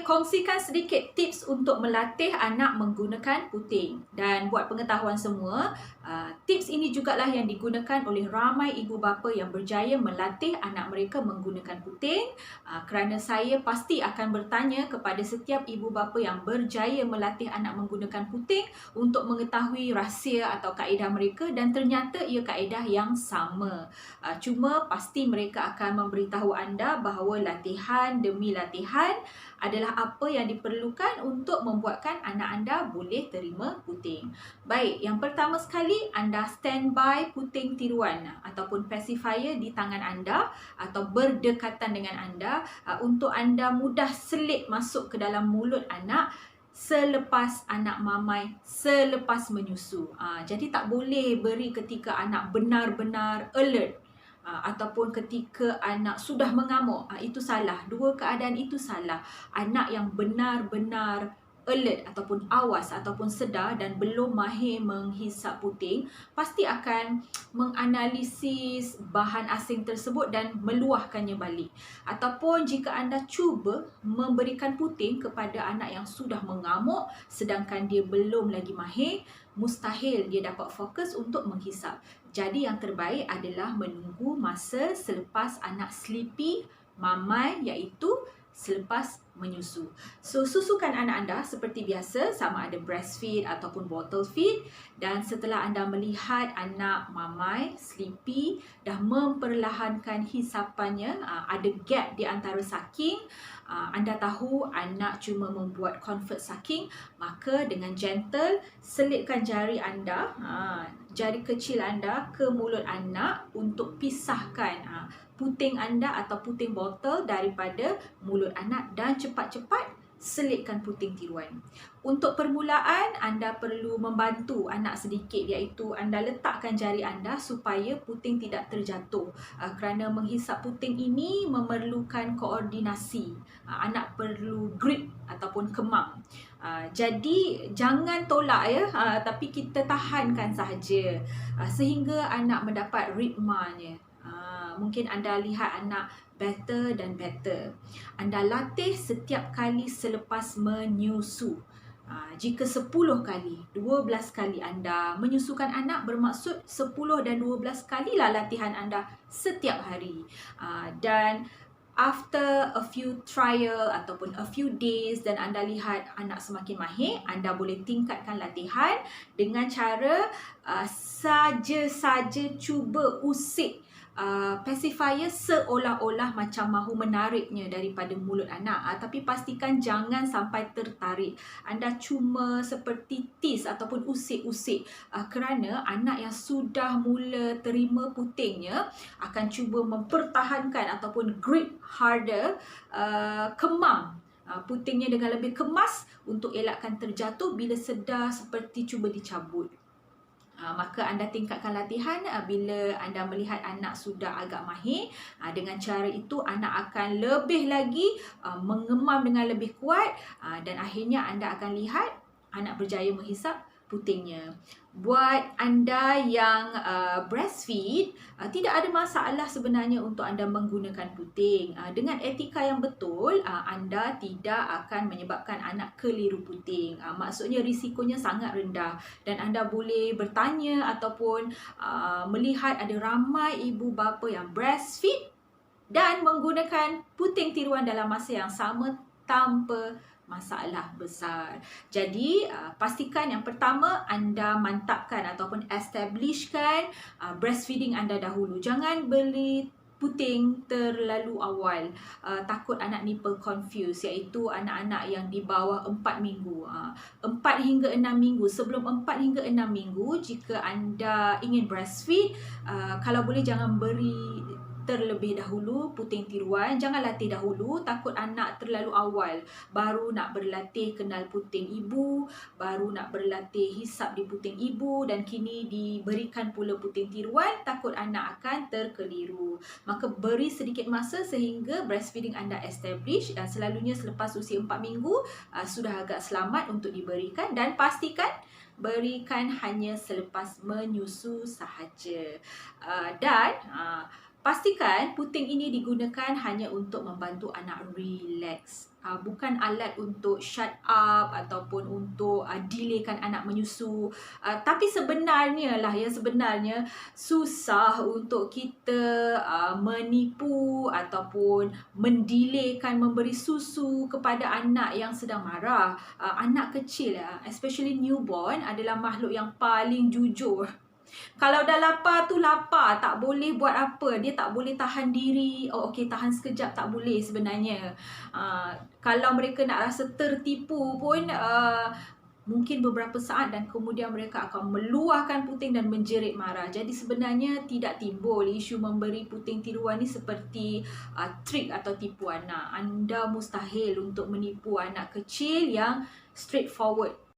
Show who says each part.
Speaker 1: kongsikan sedikit tips untuk melatih anak menggunakan puting. Dan buat pengetahuan semua, tips ini jugalah yang digunakan oleh ramai ibu bapa yang berjaya melatih anak mereka menggunakan puting. Kerana saya pasti akan bertanya kepada setiap ibu bapa yang berjaya melatih anak menggunakan puting untuk mengetahui rahsia atau kaedah mereka, dan ternyata ia kaedah yang sama. Cuma pasti mereka akan memberitahu anda bahawa latihan demi latihan adalah apa yang diperlukan untuk membuatkan anak anda boleh terima puting. Baik, yang pertama sekali, anda standby puting tiruan ataupun pacifier di tangan anda atau berdekatan dengan anda untuk anda mudah selit masuk ke dalam mulut anak selepas anak mamai, selepas menyusu. Jadi tak boleh beri ketika anak benar-benar alert ataupun ketika anak sudah mengamuk. Itu salah. Dua keadaan itu salah. Anak yang benar-benar alert ataupun awas ataupun sedar dan belum mahir menghisap puting pasti akan menganalisis bahan asing tersebut dan meluahkannya balik. Ataupun jika anda cuba memberikan puting kepada anak yang sudah mengamuk sedangkan dia belum lagi mahir, mustahil dia dapat fokus untuk menghisap. Jadi yang terbaik adalah menunggu masa selepas anak sleepy mamai, iaitu selepas menyusu. So, susukan anak anda seperti biasa, sama ada breastfeed ataupun bottle feed. Dan setelah anda melihat anak mamai, sleepy, dah memperlahankan hisapannya, ada gap di antara sucking, anda tahu anak cuma membuat comfort sucking, maka dengan gentle, selitkan jari anda, jari kecil anda ke mulut anak untuk pisahkan puting anda atau puting botol daripada mulut anak, dan cepat-cepat selitkan puting tiruan. Untuk permulaan, anda perlu membantu anak sedikit, iaitu anda letakkan jari anda supaya puting tidak terjatuh. Kerana menghisap puting ini memerlukan koordinasi. Anak perlu grip ataupun kemam. Jadi jangan tolak ya, tapi kita tahankan sahaja sehingga anak mendapat ritmanya. Mungkin anda lihat anak better dan better. Anda latih setiap kali selepas menyusu. Jika 10 kali, 12 kali anda menyusukan anak, bermaksud 10 dan 12 kalilah latihan anda setiap hari. Dan after a few trial ataupun a few days dan anda lihat anak semakin mahir, anda boleh tingkatkan latihan dengan cara saja-saja cuba usik pacifier seolah-olah macam mahu menariknya daripada mulut anak, tapi pastikan jangan sampai tertarik. Anda cuma seperti tease ataupun usik-usik, kerana anak yang sudah mula terima putingnya akan cuba mempertahankan ataupun grip harder, kemam putingnya dengan lebih kemas untuk elakkan terjatuh bila sedar seperti cuba dicabut. Maka anda tingkatkan latihan bila anda melihat anak sudah agak mahir. Dengan cara itu anak akan lebih lagi mengemam dengan lebih kuat, dan akhirnya anda akan lihat anak berjaya menghisap putingnya. Buat anda yang breastfeed, tidak ada masalah sebenarnya untuk anda menggunakan puting. Dengan etika yang betul, anda tidak akan menyebabkan anak keliru puting. Maksudnya risikonya sangat rendah, dan anda boleh bertanya ataupun melihat ada ramai ibu bapa yang breastfeed dan menggunakan puting tiruan dalam masa yang sama tanpa masalah besar. Jadi pastikan yang pertama anda mantapkan ataupun establishkan breastfeeding anda dahulu. Jangan beli puting terlalu awal, takut anak nipple confused, iaitu anak-anak yang di bawah 4 minggu. 4 hingga 6 minggu. Sebelum 4 hingga 6 minggu, jika anda ingin breastfeed, kalau boleh jangan beri terlebih dahulu puting tiruan. Jangan latih dahulu, takut anak terlalu awal baru nak berlatih kenal puting ibu, baru nak berlatih hisap di puting ibu, dan kini diberikan pula puting tiruan, takut anak akan terkeliru. Maka beri sedikit masa sehingga breastfeeding anda establish, dan selalunya selepas usia 4 minggu sudah agak selamat untuk diberikan, dan pastikan berikan hanya selepas menyusu sahaja. Dan Pastikan puting ini digunakan hanya untuk membantu anak relax. Bukan alat untuk shut up ataupun untuk delaykan anak menyusu. Tapi sebenarnya yang sebenarnya susah untuk kita menipu ataupun mendelaykan memberi susu kepada anak yang sedang marah. Anak kecil, especially newborn, adalah makhluk yang paling jujur. Kalau dah lapar tu lapar, tak boleh buat apa. Dia tak boleh tahan diri. Oh okey, tahan sekejap tak boleh sebenarnya. Kalau mereka nak rasa tertipu pun mungkin beberapa saat dan kemudian mereka akan meluahkan puting dan menjerit marah. Jadi sebenarnya tidak timbul isu memberi puting tiruan ni seperti trik atau tipu anak. Anda mustahil untuk menipu anak kecil yang straightforward.